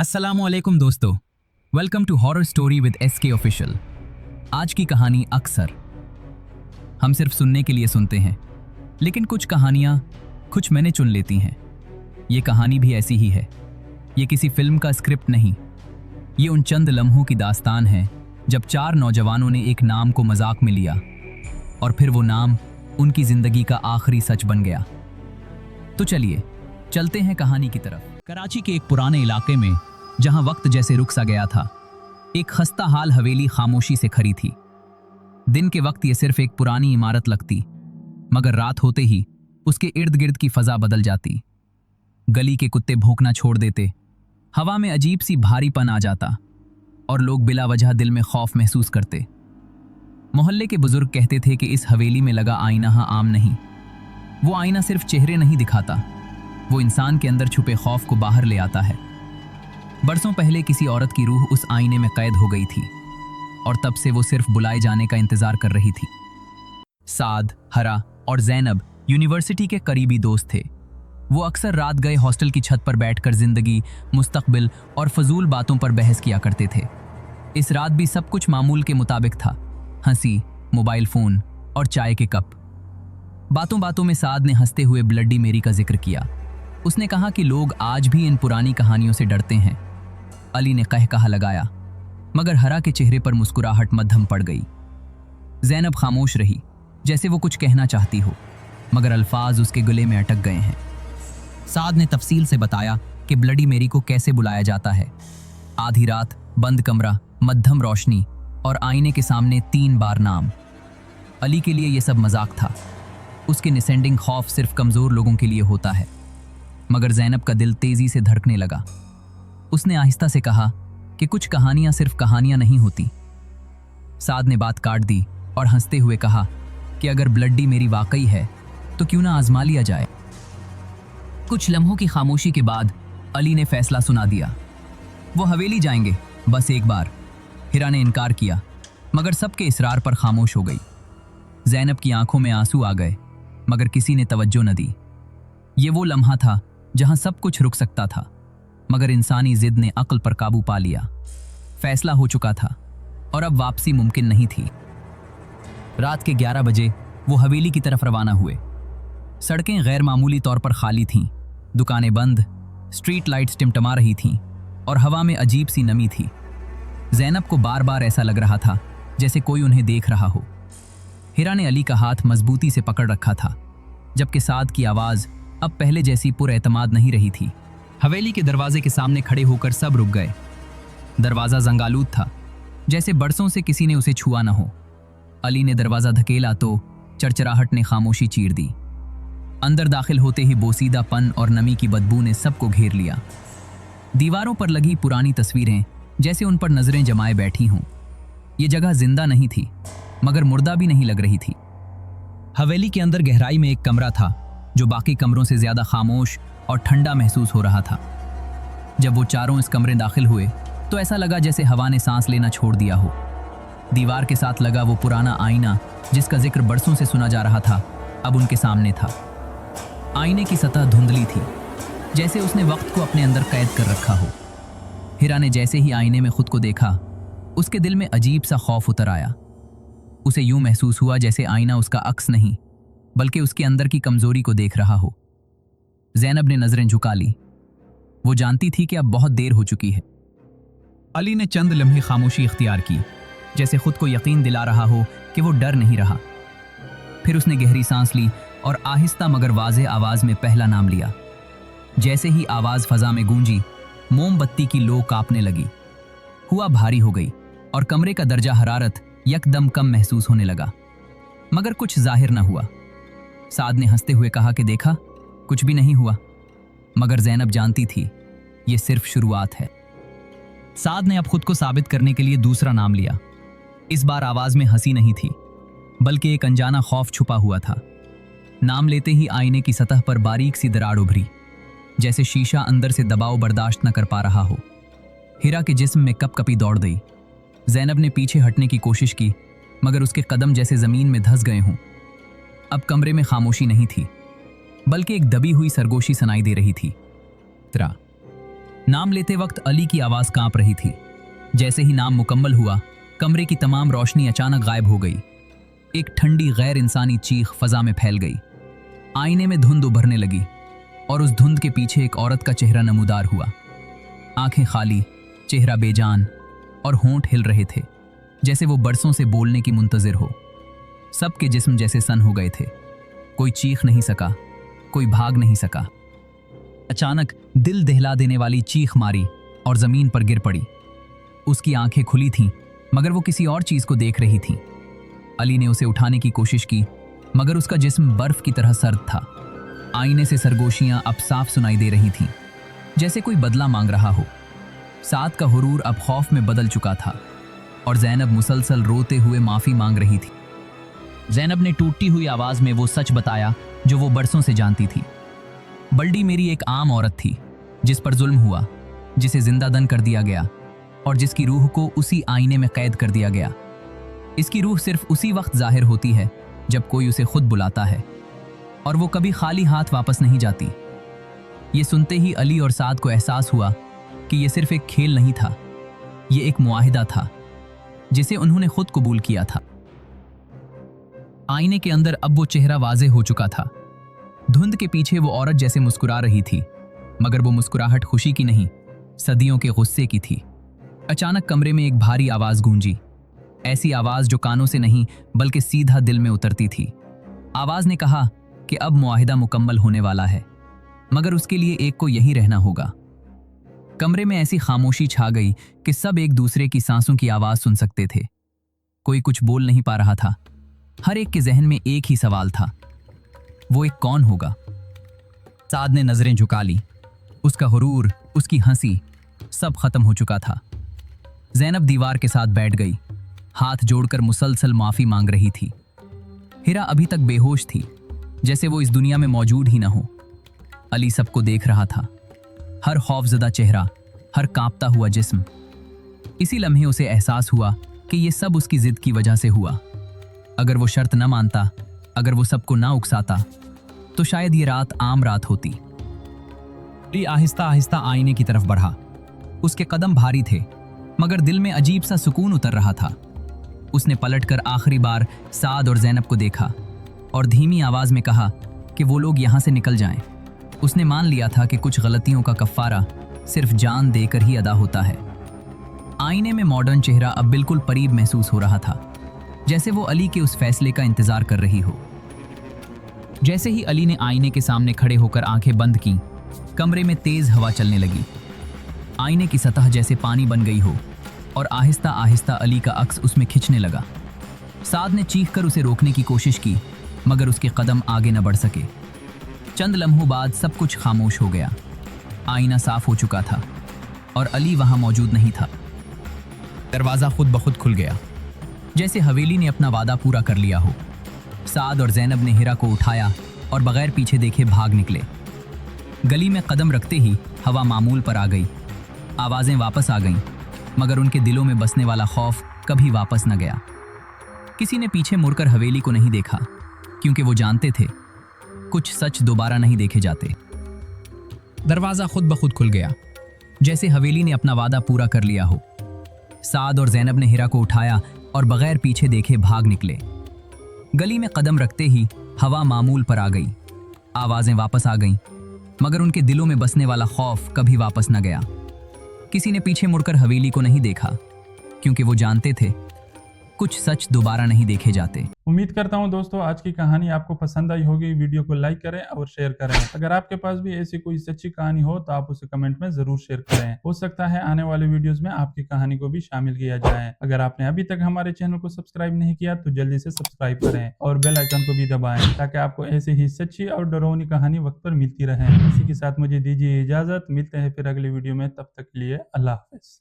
अस्सलामुअलैकुम दोस्तों, welcome to horror story with SK official. आज की कहानी अक्सर हम सिर्फ सुनने के लिए सुनते हैं, लेकिन कुछ कहानियां कुछ मैंने चुन लेती हैं। ये कहानी भी ऐसी ही है। ये किसी फिल्म का स्क्रिप्ट नहीं, ये उन चंद लम्हों की दास्तान है जब चार नौजवानों ने एक नाम को मजाक में लिया और फिर वो नाम उनकी जिंदगी का आखिरी सच बन गया। तो चलिए चलते हैं कहानी की तरफ। कराची के एक पुराने इलाके में, जहां वक्त जैसे रुक सा गया था, एक खस्ता हाल हवेली खामोशी से खड़ी थी। दिन के वक्त यह सिर्फ एक पुरानी इमारत लगती, मगर रात होते ही उसके इर्द गिर्द की फजा बदल जाती। गली के कुत्ते भौंकना छोड़ देते, हवा में अजीब सी भारीपन आ जाता और लोग बिला वजह दिल में खौफ महसूस करते। मोहल्ले के बुजुर्ग कहते थे कि इस हवेली में लगा आईना आम नहीं। वो आईना सिर्फ चेहरे नहीं दिखाता, वो इंसान के अंदर छुपे खौफ को बाहर ले आता है। बरसों पहले किसी औरत की रूह उस आईने में कैद हो गई थी और तब से वो सिर्फ बुलाए जाने का इंतजार कर रही थी। साद, हरा और जैनब यूनिवर्सिटी के करीबी दोस्त थे। वो अक्सर रात गए हॉस्टल की छत पर बैठकर जिंदगी, मुस्तकबिल और फजूल बातों पर बहस किया करते थे। इस रात भी सब कुछ मामूल के मुताबिक था। हंसी, मोबाइल फोन और चाय के कप। बातों बातों में साद ने हंसते हुए ब्लडी मेरी का जिक्र किया। उसने कहा कि लोग आज भी इन पुरानी कहानियों से डरते हैं। अली ने कहा लगाया, मगर हरा के चेहरे पर मुस्कुराहट मद्धम पड़ गई। जैनब खामोश रही, जैसे वो कुछ कहना चाहती हो, मगर अल्फाज उसके गले में अटक गए हैं। साद ने तफसील से बताया कि ब्लडी मेरी को कैसे बुलाया जाता है। आधी रात, बंद कमरा, मद्धम रोशनी और आईने के सामने 3 बार नाम। अली के लिए यह सब मजाक था। उसके निसेंडिंग खौफ सिर्फ कमजोर लोगों के लिए होता है। मगर जैनब का दिल तेजी से धड़कने लगा। उसने आहिस्ता से कहा कि कुछ कहानियां सिर्फ कहानियां नहीं होती। साद ने बात काट दी और हंसते हुए कहा कि अगर ब्लडी मेरी वाकई है तो क्यों ना आजमा लिया जाए। कुछ लम्हों की खामोशी के बाद अली ने फैसला सुना दिया। वो हवेली जाएंगे, बस एक बार। हिरा ने इनकार किया, मगर सबके इसरार पर खामोश हो गई। जैनब की आंखों में आंसू आ गए, मगर किसी ने तवज्जो न दी। ये वो लम्हा था जहां सब कुछ रुक सकता था, मगर इंसानी जिद ने अक्ल पर काबू पा लिया। फैसला हो चुका था और अब वापसी मुमकिन नहीं थी। रात के 11 बजे वो हवेली की तरफ रवाना हुए। सड़कें गैर मामूली तौर पर खाली थीं, दुकानें बंद, स्ट्रीट लाइट्स टिमटमा रही थीं और हवा में अजीब सी नमी थी। जैनब को बार बार ऐसा लग रहा था जैसे कोई उन्हें देख रहा हो। हिरा ने अली का हाथ मजबूती से पकड़ रखा था, जबकि साद की आवाज़ अब पहले जैसी पुरएतमाद नहीं रही थी। हवेली के दरवाजे के सामने खड़े होकर सब रुक गए। दरवाज़ा जंगालूद था, जैसे बरसों से किसी ने उसे छुआ न हो। अली ने दरवाज़ा धकेला तो चरचराहट ने खामोशी चीर दी। अंदर दाखिल होते ही बोसीदापन और नमी की बदबू ने सबको घेर लिया। दीवारों पर लगी पुरानी तस्वीरें जैसे उन पर नजरें जमाए बैठी हों। ये जगह जिंदा नहीं थी, मगर मुर्दा भी नहीं लग रही थी। हवेली के अंदर गहराई में एक कमरा था जो बाकी कमरों से ज्यादा खामोश और ठंडा महसूस हो रहा था। जब वो चारों इस कमरे दाखिल हुए तो ऐसा लगा जैसे हवा ने सांस लेना छोड़ दिया हो। दीवार के साथ लगा वो पुराना आईना जिसका जिक्र बरसों से सुना जा रहा था, अब उनके सामने था। आईने की सतह धुंधली थी, जैसे उसने वक्त को अपने अंदर कैद कर रखा हो। हिरा ने जैसे ही आईने में खुद को देखा, उसके दिल में अजीब सा खौफ उतर आया। उसे यूं महसूस हुआ जैसे आईना उसका अक्स नहीं, बल्कि उसके अंदर की कमजोरी को देख रहा हो। जैनब ने नजरें झुका ली। वो जानती थी कि अब बहुत देर हो चुकी है। अली ने चंद लम्हे खामोशी इख्तियार की, जैसे खुद को यकीन दिला रहा हो कि वो डर नहीं रहा। फिर उसने गहरी सांस ली और आहिस्ता मगर वाज़ेह आवाज में पहला नाम लिया। जैसे ही आवाज फजा में गूंजी, मोमबत्ती की लो कांपने लगी। हुआ भारी हो गई और कमरे का दर्जा हरारत यकदम कम महसूस होने लगा, मगर कुछ जाहिर न हुआ। साद ने हंसते हुए कहा कि देखा, कुछ भी नहीं हुआ। मगर जैनब जानती थी ये सिर्फ शुरुआत है। साद ने अब खुद को साबित करने के लिए दूसरा नाम लिया। इस बार आवाज में हंसी नहीं थी, बल्कि एक अनजाना खौफ छुपा हुआ था। नाम लेते ही आईने की सतह पर बारीक सी दरार उभरी, जैसे शीशा अंदर से दबाव बर्दाश्त न कर पा रहा हो। हिरा के जिस्म में कपकपी दौड़ गई। जैनब ने पीछे हटने की कोशिश की, मगर उसके कदम जैसे जमीन में धंस गए हों। अब कमरे में खामोशी नहीं थी, बल्कि एक दबी हुई सरगोशी सुनाई दे रही थी। नाम लेते वक्त अली की आवाज कांप रही थी। जैसे ही नाम मुकम्मल हुआ, कमरे की तमाम रोशनी अचानक गायब हो गई। एक ठंडी गैर इंसानी चीख फजा में फैल गई। आईने में धुंध उभरने लगी और उस धुंध के पीछे एक औरत का चेहरा नमूदार हुआ। आंखें खाली, चेहरा बेजान और होंठ हिल रहे थे, जैसे वो बरसों से बोलने की मुंतजिर हो। सबके जिस्म जैसे सन हो गए थे। कोई चीख नहीं सका, कोई भाग नहीं सका। अचानक दिल दहला देने वाली चीख मारी और जमीन पर गिर पड़ी। उसकी आंखें खुली थीं, मगर वो किसी और चीज को देख रही थी। अली ने उसे उठाने की कोशिश की, मगर उसका जिस्म बर्फ की तरह सर्द था। आईने से सरगोशियां अब साफ सुनाई दे रही थीं, जैसे कोई बदला मांग रहा हो। साद का हुरूर अब खौफ में बदल चुका था और जैनब मुसलसल रोते हुए माफी मांग रही थी। जैनब ने टूटती हुई आवाज में वो सच बताया जो वो बरसों से जानती थी। बल्डी मेरी एक आम औरत थी, जिस पर जुल्म हुआ, जिसे जिंदा दन कर दिया गया और जिसकी रूह को उसी आईने में कैद कर दिया गया। इसकी रूह सिर्फ उसी वक्त जाहिर होती है जब कोई उसे खुद बुलाता है, और वो कभी खाली हाथ वापस नहीं जाती। ये सुनते ही अली और साद को एहसास हुआ कि ये सिर्फ एक खेल नहीं था, ये एक मुआहिदा था जिसे उन्होंने खुद कबूल किया था। आईने के अंदर अब वो चेहरा वाज़े हो चुका था। धुंध के पीछे वो औरत जैसे मुस्कुरा रही थी, मगर वो मुस्कुराहट खुशी की नहीं, सदियों के गुस्से की थी। अचानक कमरे में एक भारी आवाज गूंजी, ऐसी आवाज जो कानों से नहीं बल्कि सीधा दिल में उतरती थी। आवाज ने कहा कि अब मुआहिदा मुकम्मल होने वाला है, मगर उसके लिए एक को यहीं रहना होगा। कमरे में ऐसी खामोशी छा गई कि सब एक दूसरे की सांसों की आवाज सुन सकते थे। कोई कुछ बोल नहीं पा रहा था। हर एक के जहन में एक ही सवाल था, वो एक कौन होगा? साद ने नजरें झुका ली। उसका हुरूर, उसकी हंसी, सब खत्म हो चुका था। जैनब दीवार के साथ बैठ गई, हाथ जोड़कर मुसलसल माफी मांग रही थी। हिरा अभी तक बेहोश थी, जैसे वो इस दुनिया में मौजूद ही न हो। अली सबको देख रहा था, हर खौफजदा चेहरा, हर कांपता हुआ जिस्म। इसी लम्हे उसे एहसास हुआ कि ये सब उसकी जिद की वजह से हुआ। अगर वो शर्त न मानता, अगर वो सबको ना उकसाता, तो शायद ये रात आम रात होती। अली आहिस्ता आहिस्ता आईने की तरफ बढ़ा। उसके कदम भारी थे, मगर दिल में अजीब सा सुकून उतर रहा था। उसने पलटकर आखिरी बार साद और जैनब को देखा और धीमी आवाज में कहा कि वो लोग यहां से निकल जाएं। उसने मान लिया था कि कुछ गलतियों का कफ्फारा सिर्फ जान देकर ही अदा होता है। आईने में मॉडर्न चेहरा अब बिल्कुल करीब महसूस हो रहा था, जैसे वो अली के उस फैसले का इंतजार कर रही हो। जैसे ही अली ने आईने के सामने खड़े होकर आंखें बंद की, कमरे में तेज हवा चलने लगी। आईने की सतह जैसे पानी बन गई हो और आहिस्ता आहिस्ता अली का अक्स उसमें खिंचने लगा। साद ने चीखकर उसे रोकने की कोशिश की, मगर उसके कदम आगे न बढ़ सके। चंद लम्हों बाद सब कुछ खामोश हो गया। आईना साफ हो चुका था और अली वहां मौजूद नहीं था। दरवाजा खुद ब खुद खुल गया, जैसे हवेली ने अपना वादा पूरा कर लिया हो। साद और जैनब ने हिरा को उठाया और बगैर पीछे देखे भाग निकले। गली में कदम रखते ही हवा मामूल पर आ गई। आवाजें वापस आ गईं, मगर उनके दिलों में बसने वाला खौफ कभी वापस न गया। किसी ने पीछे मुड़कर हवेली को नहीं देखा, क्योंकि वो जानते थे कुछ सच दोबारा नहीं देखे जाते। दरवाजा खुद ब खुद खुल गया, जैसे हवेली ने अपना वादा पूरा कर लिया हो। साद और जैनब ने हिरा को उठाया और बगैर पीछे देखे भाग निकले। गली में कदम रखते ही हवा मामूल पर आ गई। आवाजें वापस आ गईं, मगर उनके दिलों में बसने वाला खौफ कभी वापस न गया। किसी ने पीछे मुड़कर हवेली को नहीं देखा, क्योंकि वो जानते थे कुछ सच दोबारा नहीं देखे जाते। उम्मीद करता हूं दोस्तों आज की कहानी आपको पसंद आई होगी। वीडियो को लाइक करें और शेयर करें। अगर आपके पास भी ऐसी कोई सच्ची कहानी हो तो आप उसे कमेंट में जरूर शेयर करें। हो सकता है आने वाले वीडियोस में आपकी कहानी को भी शामिल किया जाए। अगर आपने अभी तक हमारे चैनल को सब्सक्राइब नहीं किया तो जल्दी से सब्सक्राइब करें और बेल आइकन को भी दबाएं, ताकि आपको ऐसी ही सच्ची और डरावनी कहानी वक्त पर मिलती रहे। इसी के साथ मुझे दीजिए इजाजत। मिलते हैं फिर अगले वीडियो में, तब तक के लिए अल्लाह हाफिज।